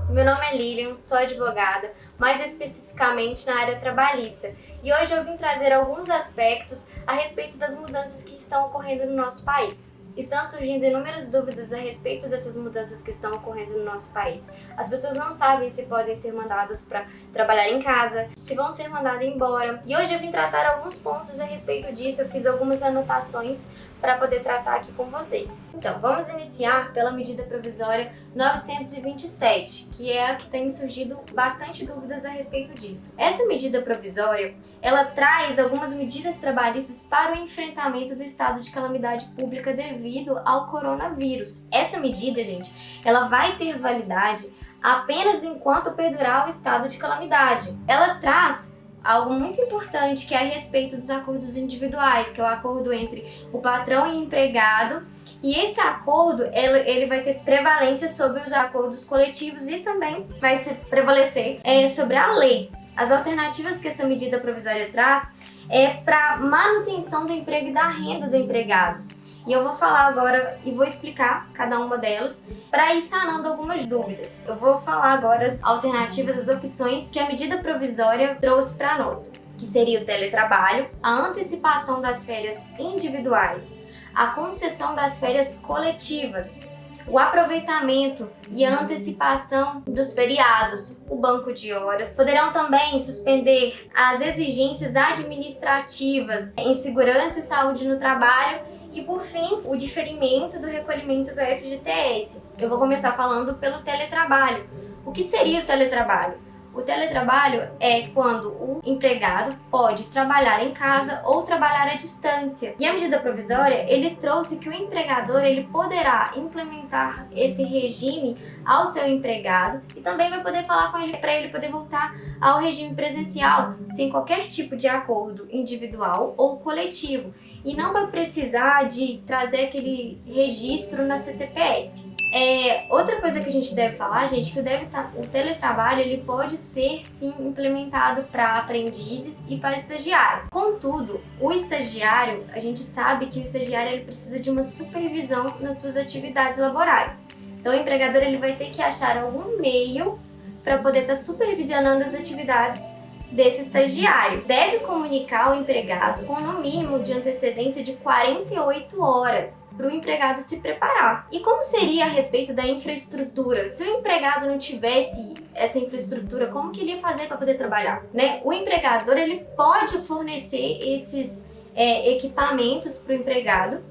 Meu nome é Lilian, sou advogada, mais especificamente na área trabalhista, e hoje eu vim trazer alguns aspectos a respeito das mudanças que estão ocorrendo no nosso país. Estão surgindo inúmeras dúvidas a respeito dessas mudanças que estão ocorrendo no nosso país. As pessoas não sabem se podem ser mandadas para trabalhar em casa, se vão ser mandadas embora. E hoje eu vim tratar alguns pontos a respeito disso, eu fiz algumas anotações para poder tratar aqui com vocês. Então, vamos iniciar pela medida provisória 927, que é a que tem surgido bastante dúvidas a respeito disso. Essa medida provisória, ela traz algumas medidas trabalhistas para o enfrentamento do estado de calamidade pública devido ao coronavírus. Essa medida, gente, ela vai ter validade apenas enquanto perdurar o estado de calamidade. Ela traz algo muito importante, que é a respeito dos acordos individuais, que é o acordo entre o patrão e o empregado, e esse acordo ele vai ter prevalência sobre os acordos coletivos e também vai se prevalecer sobre a lei. As alternativas que essa medida provisória traz é para manutenção do emprego e da renda do empregado. E eu vou falar agora e vou explicar cada uma delas para ir sanando algumas dúvidas. Eu vou falar agora as alternativas, as opções que a medida provisória trouxe para nós, que seria o teletrabalho, a antecipação das férias individuais, a concessão das férias coletivas, o aproveitamento e a antecipação dos feriados, o banco de horas. Poderão também suspender as exigências administrativas em segurança e saúde no trabalho e, por fim, o diferimento do recolhimento do FGTS. Eu vou começar falando pelo teletrabalho. O que seria o teletrabalho? O teletrabalho é quando o empregado pode trabalhar em casa ou trabalhar à distância. E a medida provisória, ele trouxe que o empregador ele poderá implementar esse regime ao seu empregado e também vai poder falar com ele para ele poder voltar ao regime presencial sem qualquer tipo de acordo individual ou coletivo. E não vai precisar de trazer aquele registro na CTPS. Outra coisa que a gente deve falar, gente, que o teletrabalho ele pode ser sim implementado para aprendizes e para estagiário. Contudo, o estagiário, a gente sabe que o estagiário ele precisa de uma supervisão nas suas atividades laborais. Então o empregador ele vai ter que achar algum meio para poder estar supervisionando as atividades desse estagiário. Deve comunicar ao empregado com no mínimo de antecedência de 48 horas para o empregado se preparar. E como seria a respeito da infraestrutura? Se o empregado não tivesse essa infraestrutura, como que ele ia fazer para poder trabalhar, né? O empregador ele pode fornecer esses equipamentos para o empregado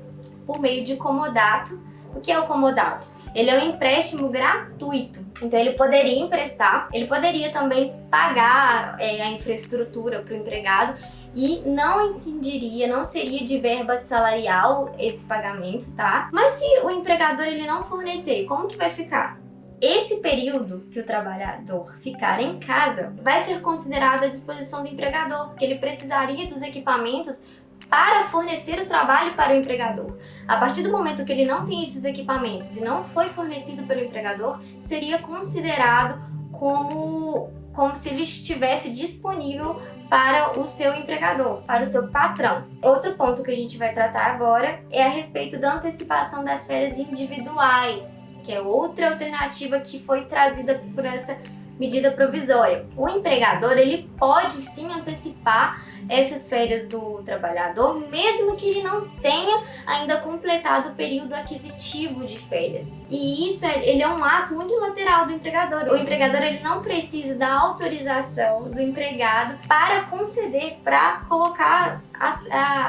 por meio de comodato. O que é o comodato? Ele é um empréstimo gratuito, então ele poderia emprestar, ele poderia também pagar a infraestrutura para o empregado e não incidiria, não seria de verba salarial esse pagamento, tá? Mas se o empregador ele não fornecer, como que vai ficar? Esse período que o trabalhador ficar em casa vai ser considerado à disposição do empregador, porque ele precisaria dos equipamentos para fornecer o trabalho para o empregador. A partir do momento que ele não tem esses equipamentos e não foi fornecido pelo empregador, seria considerado como se ele estivesse disponível para o seu empregador, para o seu patrão. Outro ponto que a gente vai tratar agora é a respeito da antecipação das férias individuais, que é outra alternativa que foi trazida por essa medida provisória. O empregador ele pode sim antecipar essas férias do trabalhador, mesmo que ele não tenha ainda completado o período aquisitivo de férias. E isso ele é um ato unilateral do empregador. O empregador ele não precisa da autorização do empregado para conceder, para colocar,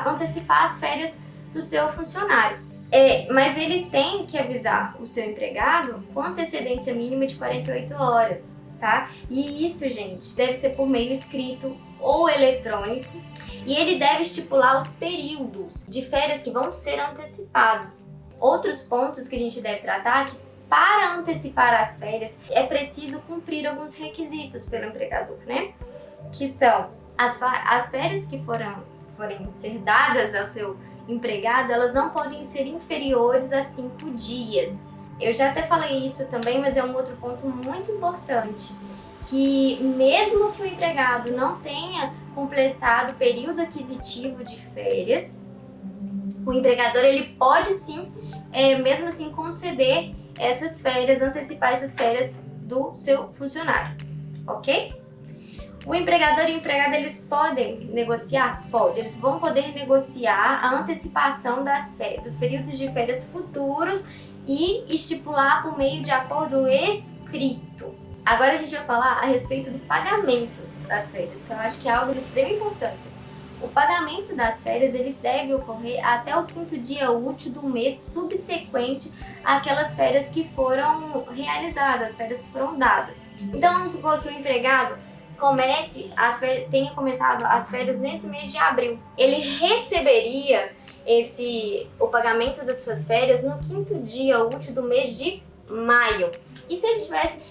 antecipar as férias do seu funcionário. Mas ele tem que avisar o seu empregado com antecedência mínima de 48 horas. Tá? E isso, gente, deve ser por meio escrito ou eletrônico, e ele deve estipular os períodos de férias que vão ser antecipados. Outros pontos que a gente deve tratar é que para antecipar as férias é preciso cumprir alguns requisitos pelo empregador, né? Que são as férias que forem ser dadas ao seu empregado, elas não podem ser inferiores a 5 dias. Eu já até falei isso também, mas é um outro ponto muito importante, que mesmo que o empregado não tenha completado o período aquisitivo de férias, o empregador ele pode sim, mesmo assim, conceder essas férias, antecipar essas férias do seu funcionário, ok? O empregador e o empregado, eles podem negociar? Pode. Eles vão poder negociar a antecipação dos períodos de férias futuros e estipular por meio de acordo escrito. Agora a gente vai falar a respeito do pagamento das férias, que eu acho que é algo de extrema importância. O pagamento das férias, ele deve ocorrer até o 5º dia útil do mês subsequente àquelas férias que foram realizadas, férias que foram dadas. Então vamos supor que o empregado tenha começado as férias nesse mês de abril. Ele receberia o pagamento das suas férias no 5º dia útil do mês de maio. E se ele tivesse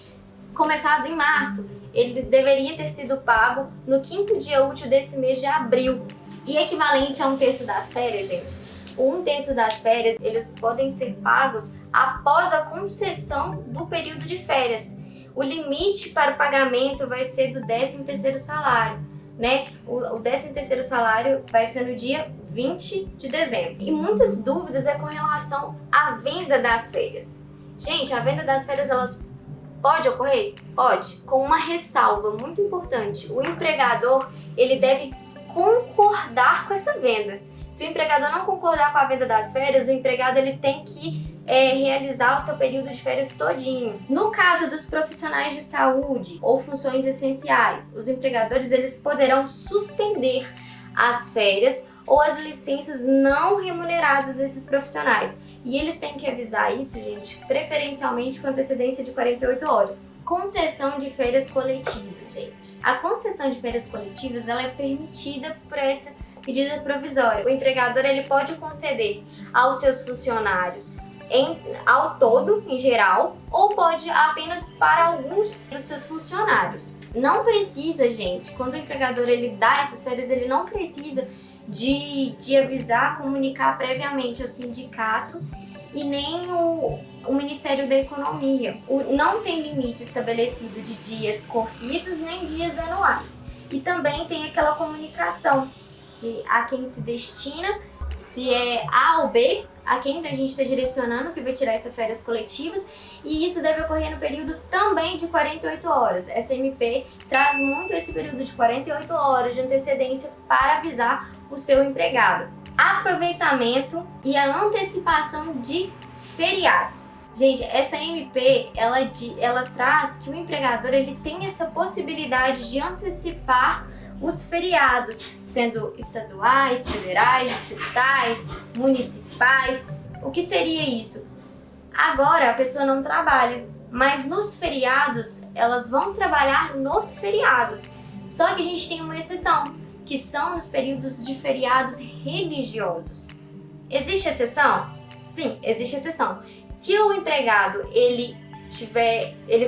começado em março, ele deveria ter sido pago no 5º dia útil desse mês de abril. E equivalente a 1/3 das férias, gente. O 1/3 das férias, eles podem ser pagos após a concessão do período de férias. O limite para o pagamento vai ser do 13º salário, né? O 13º salário vai ser no dia 20 de dezembro. E muitas dúvidas com relação à venda das férias. Gente, a venda das férias, elas pode ocorrer? Pode. Com uma ressalva muito importante. O empregador, ele deve concordar com essa venda. Se o empregador não concordar com a venda das férias, o empregado ele tem que realizar o seu período de férias todinho. No caso dos profissionais de saúde ou funções essenciais, os empregadores eles poderão suspender as férias ou as licenças não remuneradas desses profissionais. E eles têm que avisar isso, gente, preferencialmente com antecedência de 48 horas. Concessão de férias coletivas, gente. A concessão de férias coletivas, ela é permitida por essa medida provisória. O empregador ele pode conceder aos seus funcionários ao todo, em geral, ou pode apenas para alguns dos seus funcionários. Não precisa, gente, quando o empregador ele dá essas férias, ele não precisa de avisar, comunicar previamente ao sindicato e nem o Ministério da Economia. Não tem limite estabelecido de dias corridos nem dias anuais. E também tem aquela comunicação a quem se destina, se é A ou B, a quem a gente está direcionando que vai tirar essas férias coletivas, e isso deve ocorrer no período também de 48 horas. Essa MP traz muito esse período de 48 horas de antecedência para avisar o seu empregado. Aproveitamento e a antecipação de feriados. Gente, essa MP, ela traz que o empregador ele tem essa possibilidade de antecipar os feriados, sendo estaduais, federais, distritais, municipais. O que seria isso? Agora a pessoa não trabalha, mas nos feriados, elas vão trabalhar nos feriados. Só que a gente tem uma exceção, que são nos períodos de feriados religiosos. Existe exceção? Sim, existe exceção. Se o empregado ele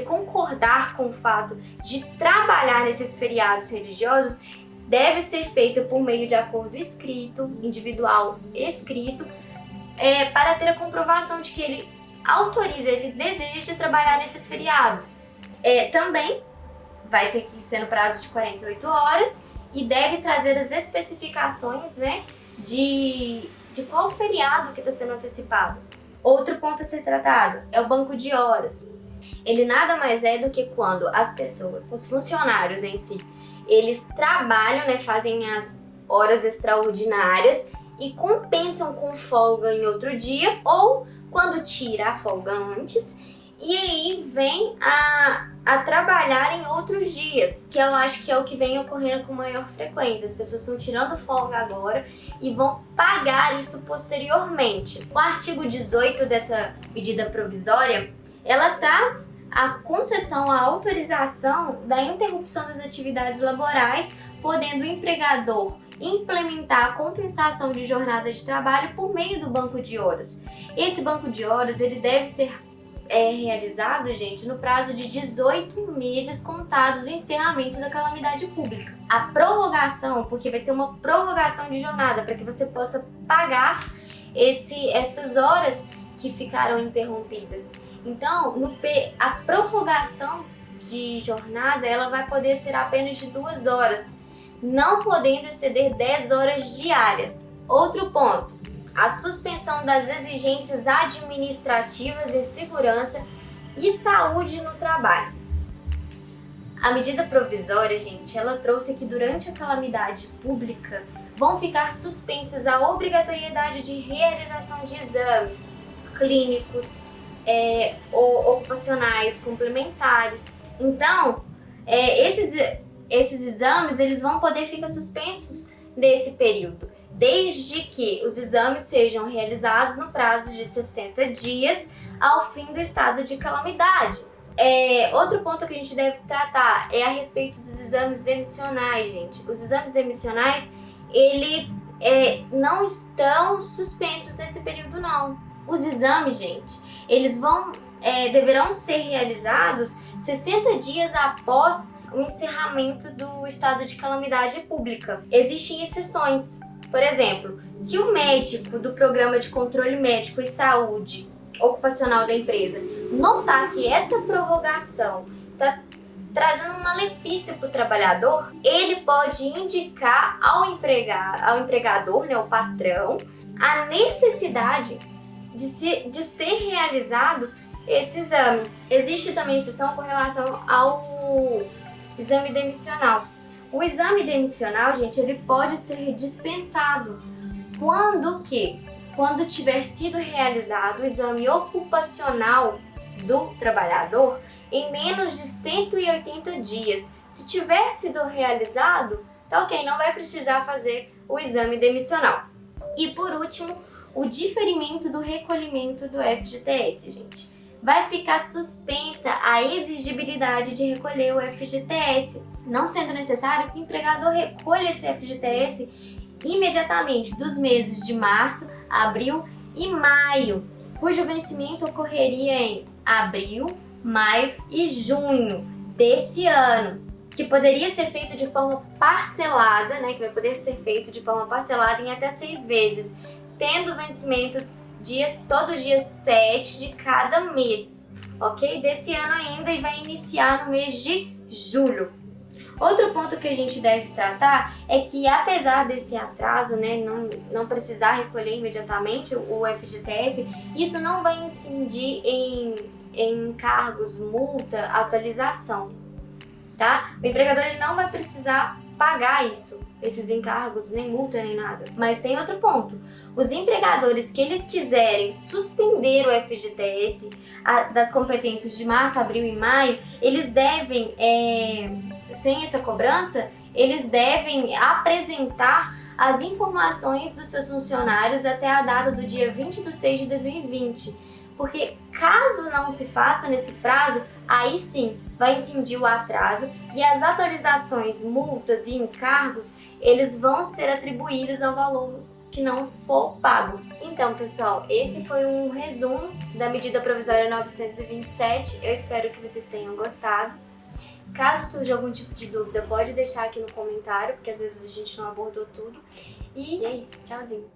concordar com o fato de trabalhar nesses feriados religiosos, deve ser feito por meio de acordo escrito, individual escrito, para ter a comprovação de que ele autoriza, ele deseja trabalhar nesses feriados. Também vai ter que ser no prazo de 48 horas e deve trazer as especificações, né, de qual feriado que está sendo antecipado. Outro ponto a ser tratado é o banco de horas. Ele nada mais é do que quando as pessoas, os funcionários em si, eles trabalham, né, fazem as horas extraordinárias e compensam com folga em outro dia, ou quando tira a folga antes e aí vem a trabalhar em outros dias, que eu acho que é o que vem ocorrendo com maior frequência. As pessoas estão tirando folga agora e vão pagar isso posteriormente. O artigo 18 dessa medida provisória, ela traz a concessão, a autorização da interrupção das atividades laborais, podendo o empregador implementar a compensação de jornada de trabalho por meio do banco de horas. Esse banco de horas ele deve ser realizado, gente, no prazo de 18 meses contados do encerramento da calamidade pública. A prorrogação, porque vai ter uma prorrogação de jornada para que você possa pagar essas horas que ficaram interrompidas. Então, a prorrogação de jornada ela vai poder ser apenas de 2 horas, não podendo exceder 10 horas diárias. Outro ponto, a suspensão das exigências administrativas em segurança e saúde no trabalho. A medida provisória, gente, ela trouxe que durante a calamidade pública vão ficar suspensas a obrigatoriedade de realização de exames clínicos, ou ocupacionais, complementares. Então, esses exames eles vão poder ficar suspensos nesse período, desde que os exames sejam realizados no prazo de 60 dias ao fim do estado de calamidade. Outro ponto que a gente deve tratar é a respeito dos exames demissionais, gente. Os exames demissionais, eles não estão suspensos nesse período, não. Os exames, gente, eles deverão ser realizados 60 dias após o encerramento do estado de calamidade pública. Existem exceções. Por exemplo, se o médico do Programa de Controle Médico e Saúde Ocupacional da empresa notar que essa prorrogação está trazendo um malefício para o trabalhador, ele pode indicar ao empregador, né, o patrão, a necessidade de ser realizado esse exame. Existe também exceção com relação ao exame demissional. O exame demissional, gente, ele pode ser dispensado quando tiver sido realizado o exame ocupacional do trabalhador em menos de 180 dias. Se tiver sido realizado, tá ok, não vai precisar fazer o exame demissional. E por último, o diferimento do recolhimento do FGTS, gente. Vai ficar suspensa a exigibilidade de recolher o FGTS, não sendo necessário que o empregador recolha esse FGTS imediatamente dos meses de março, abril e maio, cujo vencimento ocorreria em abril, maio e junho desse ano, que poderia ser feito de forma parcelada, né, que vai poder ser feito de forma parcelada em até 6 vezes, tendo vencimento todo dia 7 de cada mês, ok? Desse ano ainda, e vai iniciar no mês de julho. Outro ponto que a gente deve tratar é que, apesar desse atraso, né, não precisar recolher imediatamente o FGTS, isso não vai incidir em encargos, multa, atualização, tá? O empregador ele não vai precisar pagar esses encargos, nem multa, nem nada. Mas tem outro ponto. Os empregadores que eles quiserem suspender o FGTS das competências de março, abril e maio, eles devem, sem essa cobrança, eles devem apresentar as informações dos seus funcionários até a data do dia 20/6 de 2020. Porque caso não se faça nesse prazo, aí sim vai incidir o atraso e as atualizações, multas e encargos, eles vão ser atribuídos ao valor que não for pago. Então, pessoal, esse foi um resumo da medida provisória 927. Eu espero que vocês tenham gostado. Caso surja algum tipo de dúvida, pode deixar aqui no comentário, porque às vezes a gente não abordou tudo. E é isso, tchauzinho!